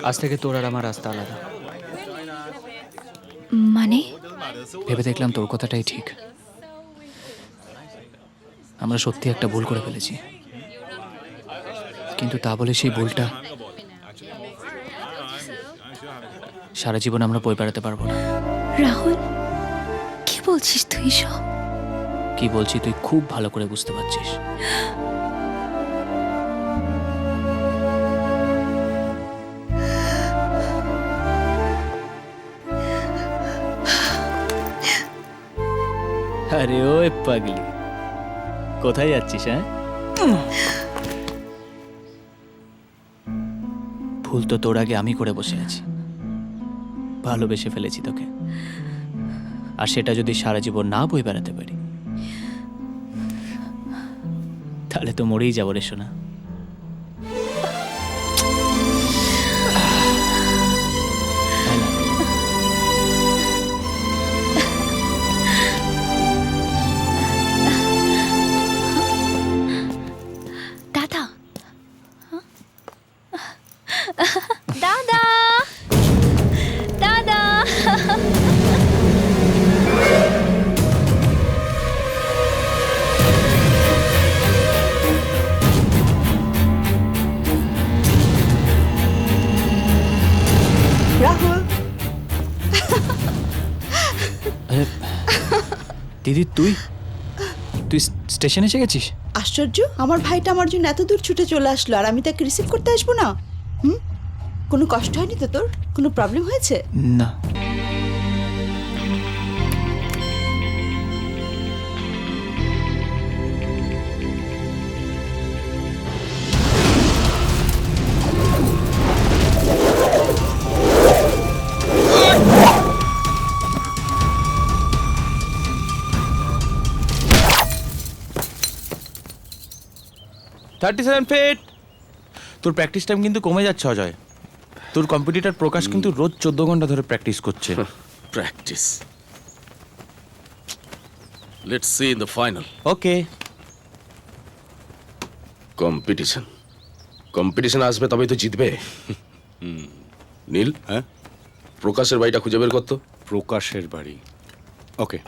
আজ থেকে তোর আর আমার রাস্তা আলাদা। মানে ভেবে দেখলাম তোর কথাটাই ঠিক। আমরা সত্যি একটা ভুল করে ফেলেছি, কিন্তু তা বলে সেই ভুলটা সারা জীবন আমরা বই বেড়াতে পারবো না। রাহুল, কি বলছিস তুই সব? কি বলছি তুই খুব ভালো করে বুঝতে পারছিস। আরে ওই পাগলি, কোথায় যাচ্ছিস? হ্যাঁ, ভুল তো তোর আগে আমি করে বসে আছি। ভালোবেসে ফেলেছি তোকে, আর সেটা যদি সারা জীবন না বই বেড়াতে পারি তাহলে তো মরেই যাবো রে সোনা। দাদা, দাদা, দাদা, রাহুল, আরে দিদি, তুই তুই স্টেশনে এসে গেছিস? আশ্চর্য, আমার ভাইটা আমার জন্য এত দূর ছুটে চলে আসলো আর আমি তাকে রিসিভ করতে আসবো না? কোনো কষ্ট হয়নি তো তোর? কোনো প্রবলেম হয়েছে? না, $37 তোর প্র্যাকটিস টাইম কিন্তু কমে যাচ্ছে অজয়। তোর কম্পিটিটর প্রকাশ কিন্তু রোজ 14 ঘন্টা ধরে প্র্যাকটিস করছে। Practice. Let's see in the final. Okay, competition আসবে তবেই তো জিতবে। নীল, হ্যাঁ, প্রকাশের বাড়িটা খুঁজে বের করতো। প্রকাশের বাড়ি। ওকে,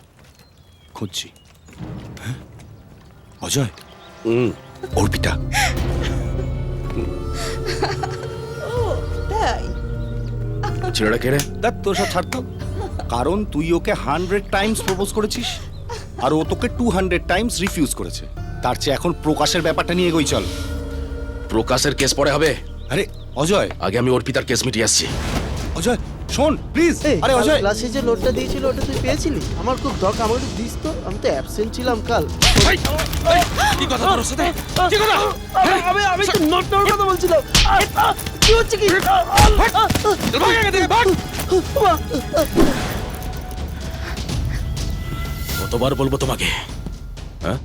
খুঁজছি। হ্যাঁ? অজয়, অর্পিতা। তাই? ছেলেটা কে রে? দেখ, তোর সব ছাড়তো, কারণ তুই ওকে 100 টাইমস প্রপোজ করেছিস আর ও তোকে 200 টাইমস রিফিউজ করেছে। তার চেয়ে এখন প্রকাশের ব্যাপারটা নিয়ে এগোই চল। প্রকাশের কেস পরে হবে। আরে অজয়, আগে আমি অর্পিতার কেস মিটিয়ে আসছি। অজয় শোন প্লিজ। আরে অজয়, ক্লাসে যে নোটটা দিয়েছিল ওটা তুই পেয়েছিলি? আমার খুব দরকার, আমাকে একটু দিস তো, আমি তো অ্যাবসেন্ট ছিলাম কাল। কি কথা তোর সাথে? কি কথা? আমি তো নোটটার কথা বলছিলাম। কি হচ্ছে কি? কতবার বলবো তোমাকে? হ্যাঁ,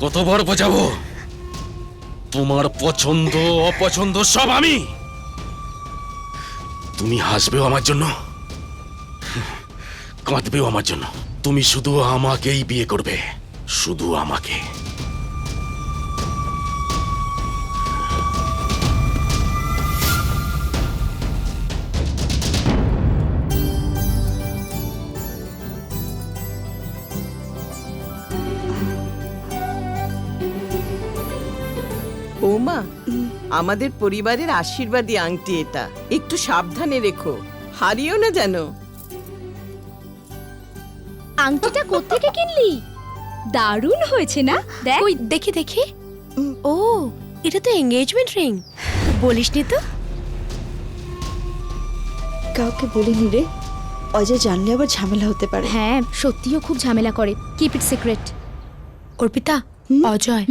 কতবার বোঝাবো? তোমার পছন্দ অপছন্দ সব আমি। তুমি হাসবেও আমার জন্য, কাঁদবেও আমার জন্য। তুমি শুধু আমাকেই বিয়ে করবে, শুধু আমাকে। বৌমা, আমাদের পরিবারের আশীর্বাদী আংটি এটা, একটু সাবধানে রেখো, হারিও না যেন। আংটিটা কোত্থেকে কিনলি? দারুণ হয়েছে না? দেখ। ওই দেখি দেখি। ও, এটা তো এঙ্গেজমেন্ট রিং। বলিসনি তো? কাউকে বলিনি রে, অজয় জানলে আবার ঝামেলা হতে পারে। হ্যাঁ, সত্যিও খুব ঝামেলা করে। Keep it secret. Arpita, Ajay,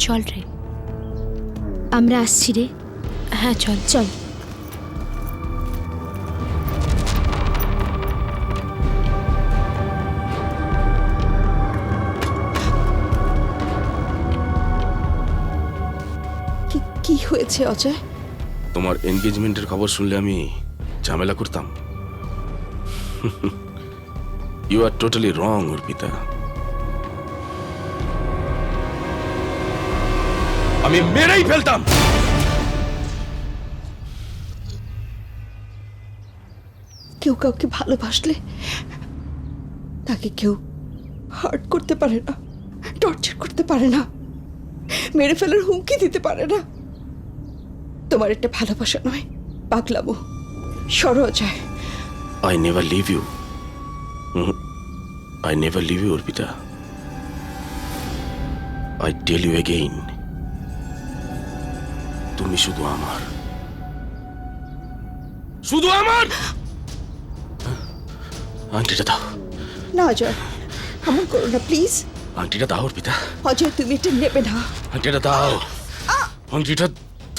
চল রে। আমরা আসছি রে। হ্যাঁ চল চল। কি হয়েছে অজয়? তোমার এনগেজমেন্টের খবর শুনলে আমি ঝামেলা করতাম? You are totally wrong Arpita. আমি মেরেই ফেলতাম, কেউ কাউকে ভালোবাসলে তাকে কেউ হার্ট করতে পারে না, টর্চার করতে পারে না, মেরে ফেলার হুমকি দিতে পারে না। তোমার একটা ভালোবাসা নয়, পাগলামো। সরো Ajay. I never leave you. I never leave you, Arpita. I tell you again, তুমি শুধু আমার, শুধু আমার। আংটিটা দাও। না অজয়, এমন করো না প্লিজ। আংটিটা দাও অর্পিতা। অজয়, তুমি এটা নেবে না। আংটিটা দাও।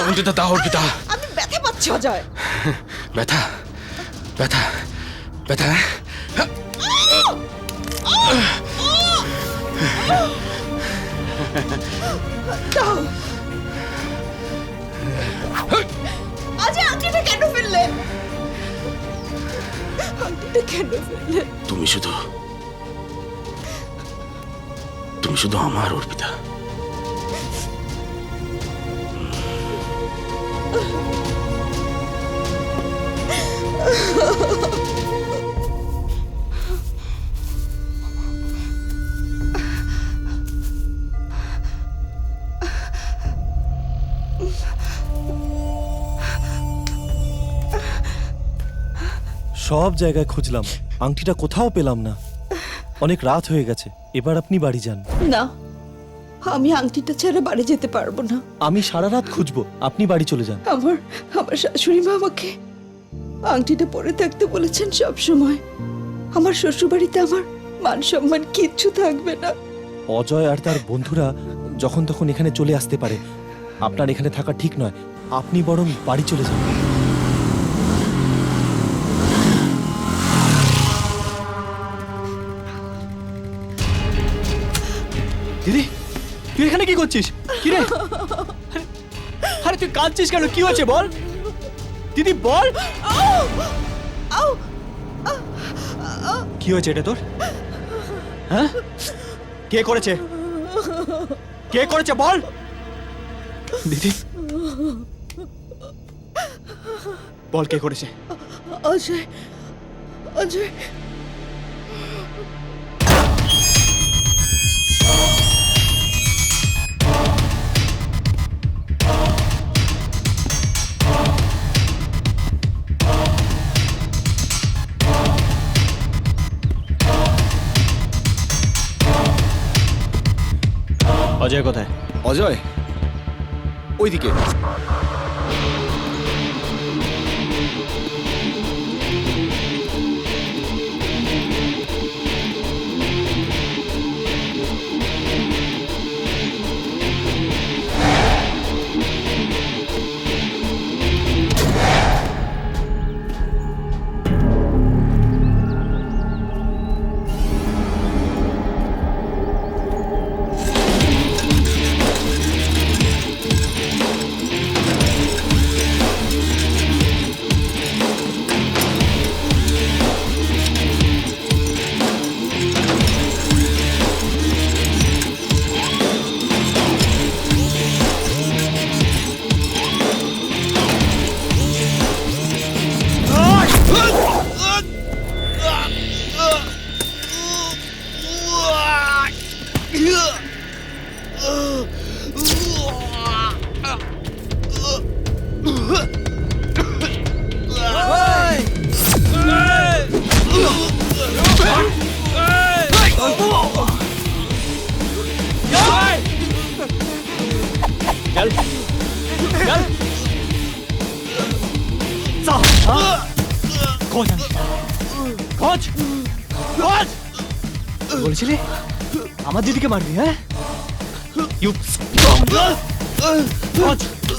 আংটিটা দাও অর্পিতা। আমি ব্যথা পাচ্ছি অজয়। ব্যথা ব্যথা ব্যথা। দাও। অজয়, আংটিটা কেন ফেললে? আংটিটা কেন ফেললে? তুমি শুধু আমার অর্পিতা। সব জায়গায় খুঁজলাম, আংটিটা কোথাও পেলাম না। অনেক রাত হয়ে গেছে, এবার আপনি বাড়ি যান। না, আমি আংটিটা ছাড়া বাড়ি যেতে পারবো না। আমি সারা রাত খুঁজবো, আপনি বাড়ি চলে যান। আমার শাশুড়ি মা আমাকে আংটিটা পরে থাকতে বলেছেন সব সময়। আমার শ্বশুরবাড়িতে আমার মান সম্মান কিচ্ছু থাকবে না। অজয় আর তার বন্ধুরা যখন তখন এখানে চলে আসতে পারে, আপনার এখানে থাকা ঠিক নয়। আপনি বরং বাড়ি চলে যান। দিদি, তুই এখানে কি করছিস? কি রে? আরে তুই কাঁদছিস কেন? কি হয়েছে বল দিদি, বল। কি হয়েছে এটা তোর? হ্যাঁ, কে করেছে? কে করেছে বল দিদি, বল কে করেছে? অজয়, অজয়। অজয় কোথায়? অজয় ওইদিকে। বলেছিলি আমার দিদিকে মারবি? হ্যাঁ,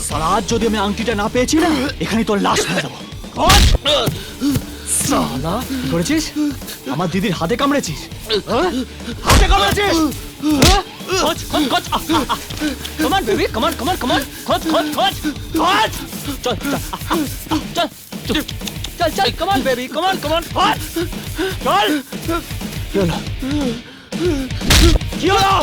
সারা আজ যদি আমি আংটিটা না পেয়েছি না, এখানে তোর লাশ হয়ে যাবো। সালা, কি করেছিস? আমার দিদির হাতে কামড়েছিস? হাতে কামড়েছিস? কমান বেবি, কমান কমান কমান, খোঁজ খোঁজ খোঁজ খোঁজ। চল চল চল চল চল, কমান বেবি, কমান কমান, চল। কি হলো? কি হলো?